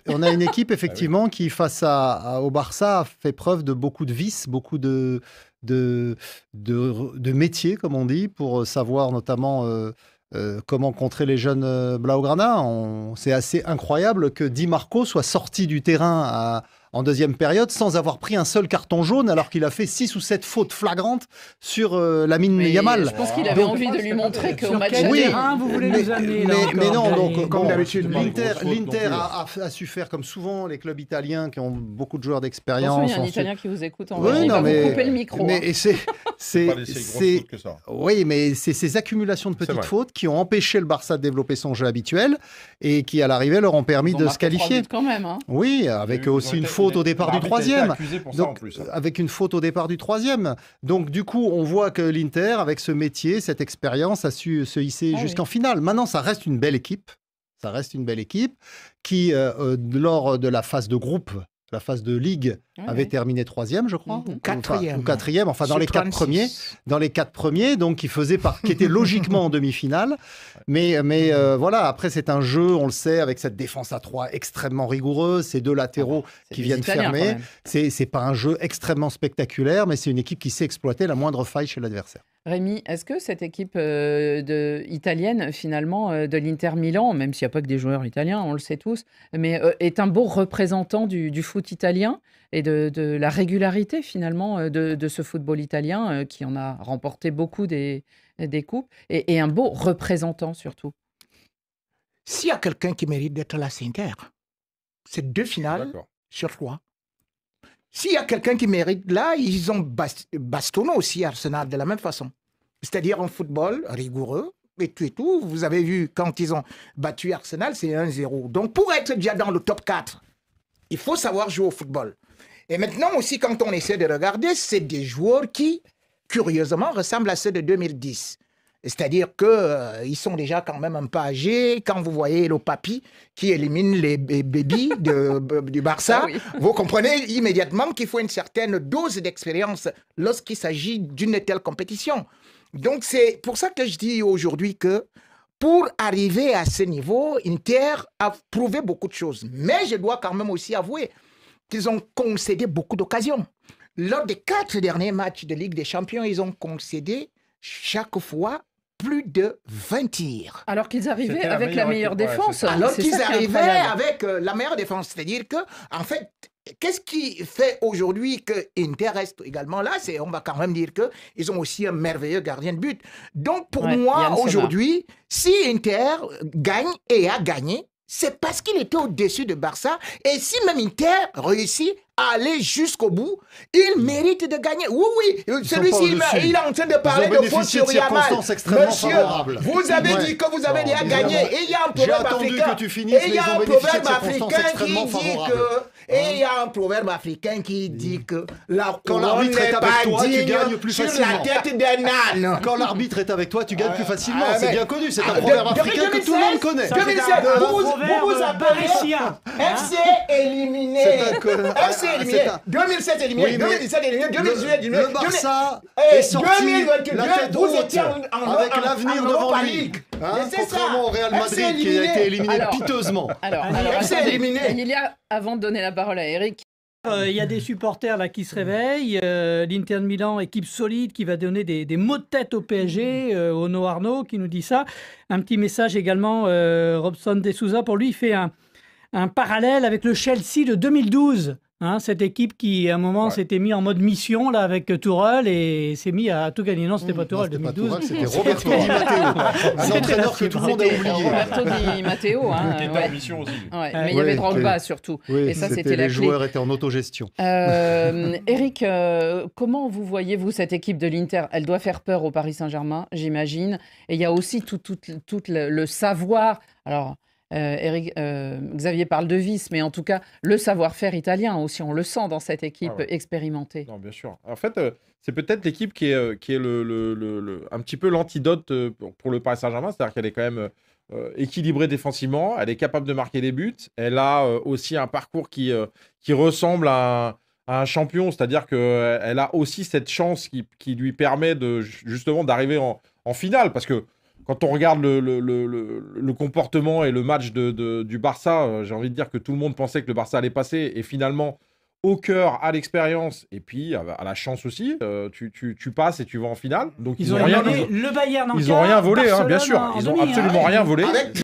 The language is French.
On a une équipe effectivement qui, face au Barça, a fait preuve de beaucoup de vices, beaucoup de métiers, comme on dit, pour savoir notamment comment contrer les jeunes Blaugrana. C'est assez incroyable que Di Marco soit sorti du terrain en deuxième période sans avoir pris un seul carton jaune, alors qu'il a fait 6 ou 7 fautes flagrantes sur Lamine Yamal. Je pense qu'il avait envie de lui montrer qu'au match quel terrain vous voulez nous amener là mais non, encore, donc comme d'habitude, l'Inter a su faire comme souvent les clubs italiens qui ont beaucoup de joueurs Attention, d'expérience. il y a un Italien qui vous écoute en Oui, régie, il non, va mais- vous couper le micro. Mais C'est pas laisser grosse faute que ça. oui, mais c'est ces accumulations de petites vrai. fautes qui ont empêché le Barça de développer son jeu habituel et qui, à l'arrivée, leur ont permis Ils ont de se marqué 3 qualifier. buts quand même. Hein. Oui, avec Ils ont aussi une été- faute au départ du l'arbitre a été troisième. accusé pour ça, en Donc, plus, hein. avec une faute au départ du troisième. Donc, du coup, on voit que l'Inter, avec ce métier, cette expérience, a su se hisser Ah jusqu'en finale. Maintenant, ça reste une belle équipe. Ça reste une belle équipe qui, lors de la phase de groupe, la phase de ligue, Ouais, avait ouais. terminé troisième, je crois. Mhm. Quatrième. Ou quatrième, enfin dans Sur les 4 36. premiers. Dans les 4 premiers, donc qui étaient logiquement en demi-finale. Mais voilà, après, c'est un jeu, on le sait, avec cette défense à 3 extrêmement rigoureuse, ces deux latéraux C'est qui des viennent Italiens, quand fermer. même. C'est pas un jeu extrêmement spectaculaire, mais c'est une équipe qui sait exploiter la moindre faille chez l'adversaire. Rémi, est-ce que cette équipe italienne, finalement, de l'Inter Milan, même s'il n'y a pas que des joueurs italiens, on le sait tous, mais est un beau représentant du foot italien et de la régularité, finalement, de ce football italien qui en a remporté beaucoup des coupes et un beau représentant, surtout? S'il y a quelqu'un qui mérite d'être là, c'est Inter. C'est 2 finales D'accord. sur 3. S'il y a quelqu'un qui mérite là, ils ont bastonné aussi Arsenal de la même façon. C'est-à-dire en football rigoureux et tout. Vous avez vu quand ils ont battu Arsenal, c'est 1-0. Donc pour être déjà dans le top 4, il faut savoir jouer au football. Et maintenant aussi, quand on essaie de regarder, c'est des joueurs qui, curieusement, ressemblent à ceux de 2010. C'est-à-dire qu'ils sont déjà quand même un peu âgés. Quand vous voyez le papy qui élimine les bébés du Barça, Ah oui. vous comprenez immédiatement qu'il faut une certaine dose d'expérience lorsqu'il s'agit d'une telle compétition. Donc c'est pour ça que je dis aujourd'hui que pour arriver à ce niveau, Inter a prouvé beaucoup de choses. Mais je dois quand même aussi avouer qu'ils ont concédé beaucoup d'occasions. Lors des 4 derniers matchs de Ligue des Champions, ils ont concédé chaque fois plus de 20 tirs. Alors qu'ils arrivaient C'était la avec la meilleure meilleure équipe, défense. ouais, Alors C'est qu'ils ça qui est arrivaient incroyable. avec la meilleure défense. C'est-à-dire que, en fait, qu'est-ce qui fait aujourd'hui que Inter reste également là? C'est, on va quand même dire qu'ils ont aussi un merveilleux gardien de but. Donc, pour Ouais, Yann moi, Sommer. aujourd'hui, si Inter gagne et a gagné, c'est parce qu'il était au-dessus de Barça. Et si même Inter réussit à aller jusqu'au bout, il mérite de gagner. Oui, oui, celui-ci, pas au-dessus. il est en train de parler ont de faute bénéficié sur de Yamal. circonstances extrêmement Monsieur, favorables. vous avez Ouais. dit que vous avez Non, déjà évidemment. gagné. Et il y a un J'ai proverbe attendu africain. que tu finisses, Et mais il y ils a ont un bénéficié proverbe de circonstances africain qui extrêmement dit favorables. que... Et il y a un proverbe africain qui dit que la Quand couronne l'arbitre est n'est avec pas toi, tu digne gagnes plus sur facilement. la tête d'un âne. Quand l'arbitre est avec toi, tu gagnes plus facilement. ah, C'est mais- bien connu. C'est un Ah, proverbe depuis africain que tout le monde 2016, connaît. Ça, c'est 2007, un vous vous appelez parisien. FC éliminé. C'est un co- FC ah, éliminé. c'est un- 2007 éliminé. Oui, mais 2017 éliminé. 2018 éliminé. le Barça Eh, est sorti 2022, la tête vous haute étiez avec l'avenir devant Europa lui. League. Hein, Et c'est contrairement ça. au Real FC Madrid qui a éliminé. été éliminé Alors- piteusement. Alors, FC attendez. éliminé. Il y a, avant de donner la parole à Eric, Il y a des supporters là qui se réveillent. L'Inter de Milan, équipe solide qui va donner des mots de tête au PSG. Ono Arnaud qui nous dit ça. Un petit message également, Robson De Souza. Pour lui, il fait un parallèle avec le Chelsea de 2012. Hein, cette équipe qui, à un moment, s'était mis en mode mission là, avec Tourelle et s'est mis à tout gagner. Non, c'était pas Tourelle, C'était pas 2012. Tourelle, c'était Roberto Di Matteo, un entraîneur que tout le monde a c'était oublié. Roberto Di Matteo. Hein, Qui était ouais. en mission aussi. lui. Ouais, mais il y avait Ouais, Drogba surtout. Oui, et ça, c'était la les clé. joueurs étaient en autogestion. Eric, comment vous voyez-vous cette équipe de l'Inter? Elle doit faire peur au Paris Saint-Germain, j'imagine. Et il y a aussi tout le savoir. Alors, Eric, Xavier parle de vice, mais en tout cas, le savoir-faire italien aussi, on le sent dans cette équipe Ah ouais. expérimentée. Non, bien sûr. En fait, c'est peut-être l'équipe qui est un petit peu l'antidote pour le Paris Saint-Germain. C'est-à-dire qu'elle est quand même équilibrée défensivement. Elle est capable de marquer des buts. Elle a aussi un parcours qui ressemble à un champion. C'est-à-dire qu'elle a aussi cette chance qui lui permet justement d'arriver en finale. Parce que quand on regarde le comportement et le match du Barça, j'ai envie de dire que tout le monde pensait que le Barça allait passer. Et finalement, au cœur, à l'expérience, et puis à la chance aussi, tu passes et tu vas en finale. Donc Ils ont rien volé. Le Bayern en Ils n'ont rien volé, hein, bien sûr. en Ils n'ont demi, absolument rien volé. Avec